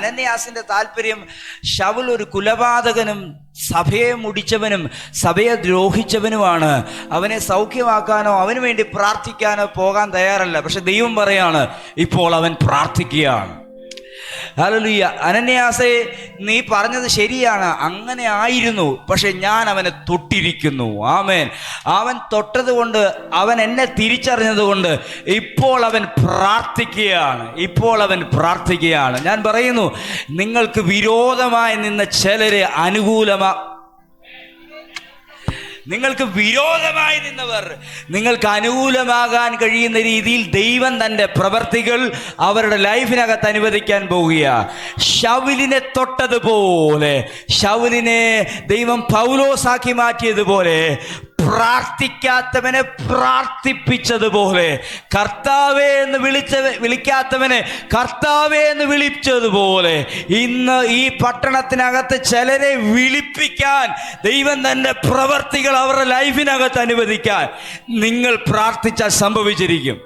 അനന്യാസിന്റെ താല്പര്യം ശൗൽ ഒരു കുലപാതകനും സഭയെ മുടിച്ചവനും സഭയെ ദ്രോഹിച്ചവനുമാണ്. അവനെ സൗഖ്യമാക്കാനോ അവന് വേണ്ടി പ്രാർത്ഥിക്കാനോ പോകാൻ തയ്യാറല്ല. പക്ഷെ ദൈവം പറയാണ്, ഇപ്പോൾ അവൻ പ്രാർത്ഥിക്കുകയാണ്. ഹല്ലേലൂയ. അനന്യാസേ, നീ പറഞ്ഞത് ശരിയാണ്, അങ്ങനെ ആയിരുന്നു. പക്ഷെ ഞാൻ അവനെ തൊട്ടിരിക്കുന്നു. ആമേൻ. അവൻ തൊട്ടത് കൊണ്ട്, അവൻ എന്നെ തിരിച്ചറിഞ്ഞത് കൊണ്ട് ഇപ്പോൾ അവൻ പ്രാർത്ഥിക്കുകയാണ്. ഇപ്പോൾ അവൻ പ്രാർത്ഥിക്കുകയാണ്. ഞാൻ പറയുന്നു, നിങ്ങൾക്ക് വിരോധമായി നിന്ന ചിലരെ നിങ്ങൾക്ക് വിരോധമായി നിന്നവർ നിങ്ങൾക്ക് അനുകൂലമാകാൻ കഴിയുന്ന രീതിയിൽ ദൈവം തൻ്റെ പ്രവർത്തികൾ അവരുടെ ലൈഫിനകത്ത് അനുവദിക്കാൻ പോവുകയാണ്. ശൗലിനെ തൊട്ടതുപോലെ, ശൗലിനെ ദൈവം പൗലോസാക്കി മാറ്റിയതുപോലെ, പ്രാർത്ഥിക്കാത്തവനെ പ്രാർത്ഥിപ്പിച്ചതുപോലെ, കർത്താവേ എന്ന് വിളിക്കാത്തവനെ കർത്താവേ എന്ന് വിളിച്ചതുപോലെ, ഇന്ന് ഈ പട്ടണത്തിനകത്ത് ചിലരെ വിളിപ്പിക്കാൻ ദൈവം തൻ്റെ പ്രവർത്തികൾ അവരുടെ ലൈഫിനകത്ത് അനുവദിക്കാൻ നിങ്ങൾ പ്രാർത്ഥിച്ചാൽ സംഭവിച്ചിരിക്കും.